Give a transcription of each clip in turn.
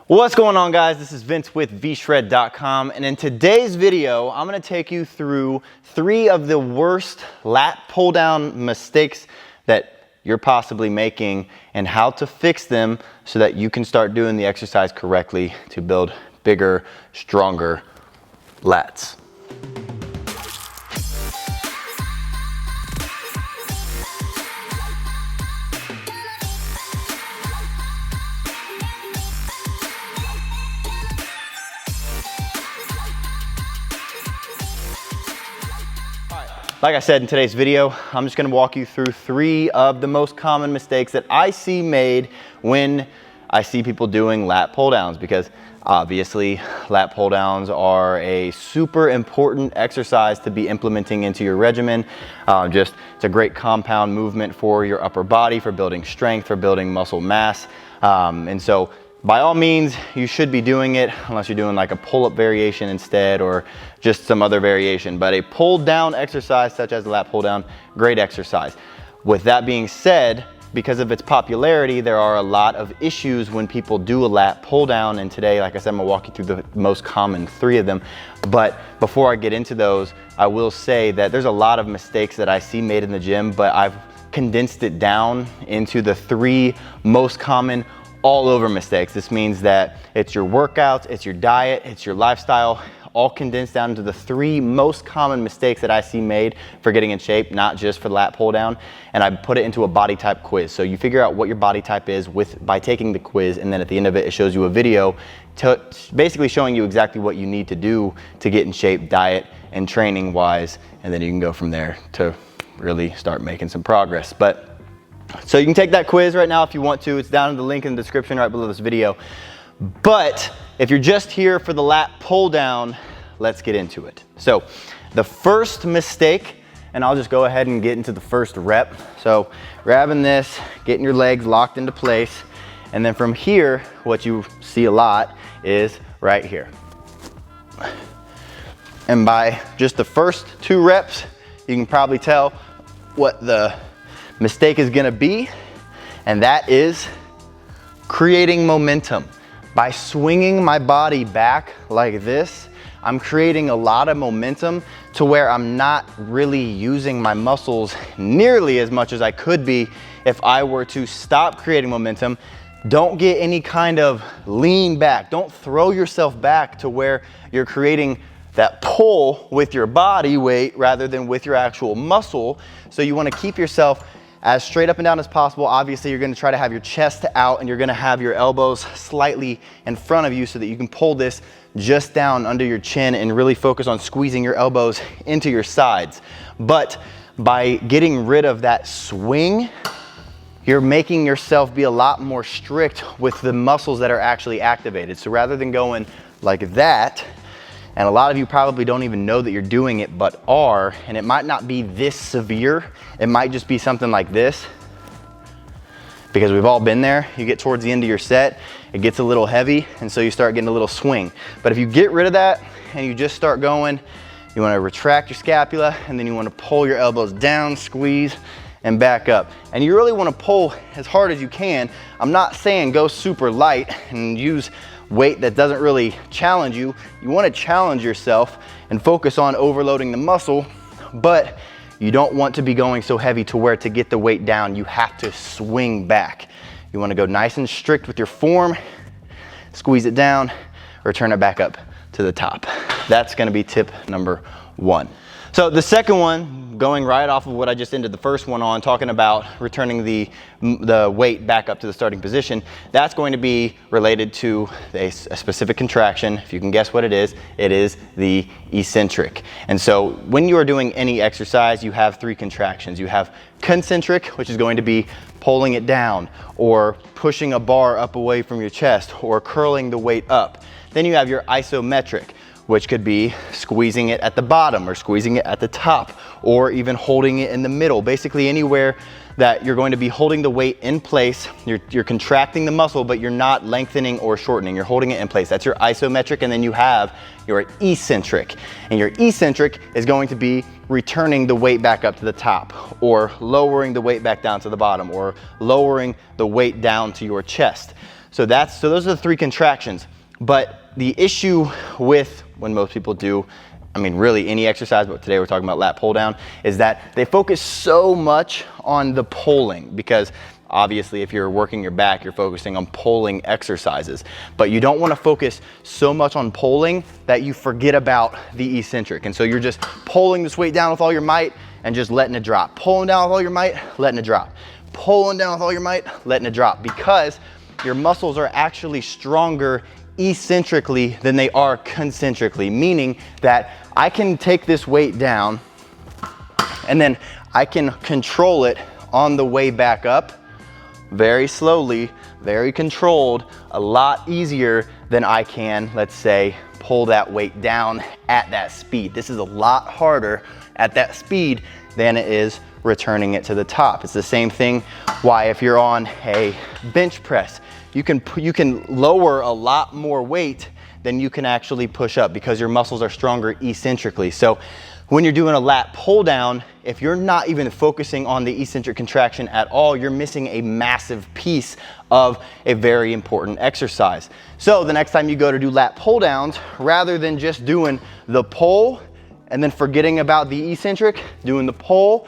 What's going on, guys? This is Vince with vshred.com, and in today's video I'm going to take you through 3 of the worst lat pull down mistakes that you're possibly making and how to fix them so that you can start doing the exercise correctly to build bigger, stronger lats. Like I said in today's video, I'm just gonna walk you through 3 of the most common mistakes that I see made when I see people doing lat pull downs, because obviously lat pull downs are a super important exercise to be implementing into your regimen. It's a great compound movement for your upper body, for building strength, for building muscle mass. And so by all means, you should be doing it unless you're doing like a pull-up variation instead or just some other variation. But a pull-down exercise such as a lat pull-down, great exercise. With that being said, because of its popularity, there are a lot of issues when people do a lat pull-down. And today, like I said, I'm gonna walk you through the most common 3 of them. But before I get into those, I will say that there's a lot of mistakes that I see made in the gym, but I've condensed it down into the 3 most common all over mistakes. This means that it's your workouts, it's your diet, it's your lifestyle, all condensed down into the 3 most common mistakes that I see made for getting in shape, not just for the lat pull down. And I put it into a body type quiz. So you figure out what your body type is by taking the quiz, and then at the end of it, it shows you a video basically showing you exactly what you need to do to get in shape, diet and training wise, and then you can go from there to really start making some progress. So you can take that quiz right now if you want to. It's down in the link in the description right below this video. But if you're just here for the lat pull down, let's get into it. So the first mistake, and I'll just go ahead and get into the first rep. So grabbing this, getting your legs locked into place. And then from here, what you see a lot is right here. And by just the first 2 reps, you can probably tell what the mistake is gonna be, and that is creating momentum. By swinging my body back like this, I'm creating a lot of momentum to where I'm not really using my muscles nearly as much as I could be if I were to stop creating momentum. Don't get any kind of lean back. Don't throw yourself back to where you're creating that pull with your body weight rather than with your actual muscle. So you wanna keep yourself as straight up and down as possible. Obviously, you're gonna try to have your chest out and you're gonna have your elbows slightly in front of you so that you can pull this just down under your chin and really focus on squeezing your elbows into your sides. But by getting rid of that swing, you're making yourself be a lot more strict with the muscles that are actually activated. So rather than going like that, and a lot of you probably don't even know that you're doing it, but are, and it might not be this severe. It might just be something like this, because we've all been there. You get towards the end of your set, it gets a little heavy, and so you start getting a little swing. But if you get rid of that and you just start going, you wanna retract your scapula, and then you wanna pull your elbows down, squeeze, and back up. And you really wanna pull as hard as you can. I'm not saying go super light and use weight that doesn't really challenge you. You want to challenge yourself and focus on overloading the muscle, but you don't want to be going so heavy to where to get the weight down, you have to swing back. You want to go nice and strict with your form, squeeze it down, or turn it back up to the top. That's going to be tip number 1. So the second one, going right off of what I just ended the first one on, talking about returning the weight back up to the starting position, that's going to be related to a specific contraction. If you can guess what it is the eccentric. And so when you are doing any exercise, you have 3 contractions. You have concentric, which is going to be pulling it down, or pushing a bar up away from your chest, or curling the weight up. Then you have your isometric, which could be squeezing it at the bottom or squeezing it at the top, or even holding it in the middle. Basically anywhere that you're going to be holding the weight in place. You're contracting the muscle, but you're not lengthening or shortening. You're holding it in place. That's your isometric, and then you have your eccentric. And your eccentric is going to be returning the weight back up to the top, or lowering the weight back down to the bottom, or lowering the weight down to your chest. So those are the 3 contractions. But the issue with when most people do, I mean, really any exercise, but today we're talking about lat pull down, is that they focus so much on the pulling, because obviously if you're working your back, you're focusing on pulling exercises, but you don't want to focus so much on pulling that you forget about the eccentric. And so you're just pulling this weight down with all your might and just letting it drop. Pulling down with all your might, letting it drop. Pulling down with all your might, letting it drop, because your muscles are actually stronger eccentrically than they are concentrically, meaning that I can take this weight down and then I can control it on the way back up very slowly, very controlled, a lot easier than I can, let's say, pull that weight down at that speed. This is a lot harder at that speed than it is returning it to the top. It's the same thing why if you're on a bench press, you can lower a lot more weight than you can actually push up, because your muscles are stronger eccentrically. So when you're doing a lat pull down, if you're not even focusing on the eccentric contraction at all, you're missing a massive piece of a very important exercise. So the next time you go to do lat pull downs, rather than just doing the pull and then forgetting about the eccentric, doing the pull,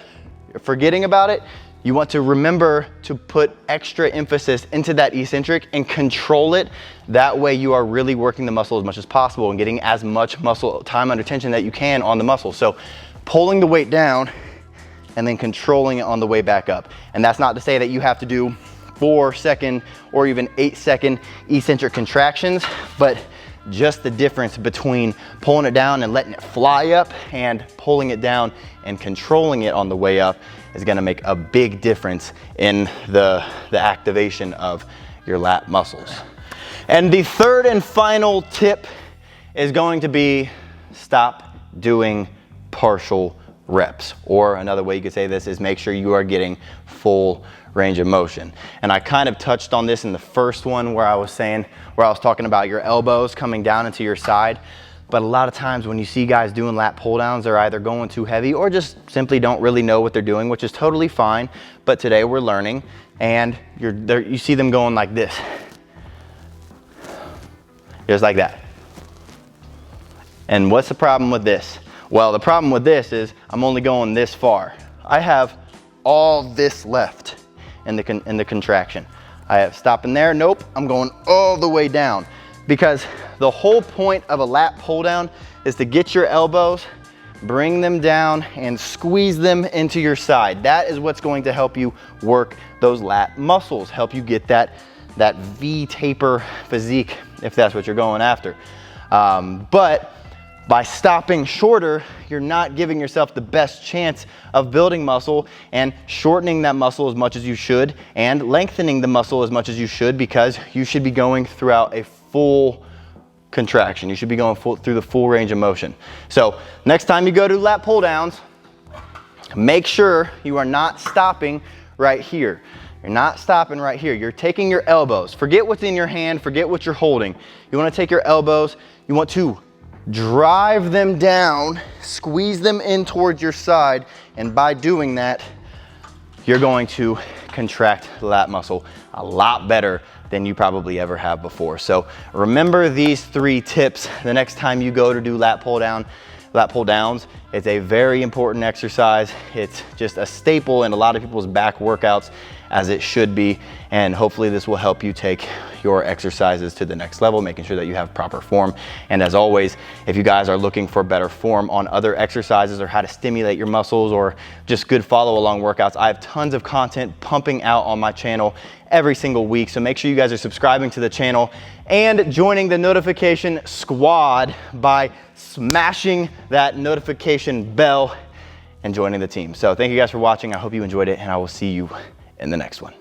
forgetting about it, you want to remember to put extra emphasis into that eccentric and control it. That way you are really working the muscle as much as possible and getting as much muscle time under tension that you can on the muscle. So pulling the weight down and then controlling it on the way back up. And that's not to say that you have to do 4-second or even 8-second eccentric contractions, but just the difference between pulling it down and letting it fly up and pulling it down and controlling it on the way up is gonna make a big difference in the activation of your lat muscles. And the third and final tip is going to be stop doing partial reps. Or another way you could say this is make sure you are getting full range of motion. And I kind of touched on this in the first one where I was talking about your elbows coming down into your side. But a lot of times when you see guys doing lat pull downs, they're either going too heavy or just simply don't really know what they're doing, which is totally fine. But today we're learning, and you see them going like this. Just like that. And what's the problem with this? Well, the problem with this is I'm only going this far. I have all this left in the contraction. I have stopping there, nope, I'm going all the way down. Because the whole point of a lat pull down is to get your elbows, bring them down and squeeze them into your side. That is what's going to help you work those lat muscles, help you get that V taper physique if that's what you're going after. But by stopping shorter, you're not giving yourself the best chance of building muscle and shortening that muscle as much as you should and lengthening the muscle as much as you should, because you should be going throughout a full contraction. You should be going through the full range of motion. So next time you go to lat pull downs, make sure you are not stopping right here. You're not stopping right here. You're taking your elbows. Forget what's in your hand. Forget what you're holding. You want to take your elbows. You want to drive them down, squeeze them in towards your side, and by doing that, you're going to contract the lat muscle a lot better than you probably ever have before. So remember these 3 tips the next time you go to do lat pull downs. It's a very important exercise. It's just a staple in a lot of people's back workouts, as it should be, and hopefully this will help you take your exercises to the next level, making sure that you have proper form. And as always, if you guys are looking for better form on other exercises or how to stimulate your muscles or just good follow along workouts, I have tons of content pumping out on my channel every single week. So make sure you guys are subscribing to the channel and joining the notification squad by smashing that notification bell and joining the team. So thank you guys for watching. I hope you enjoyed it, and I will see you in the next one.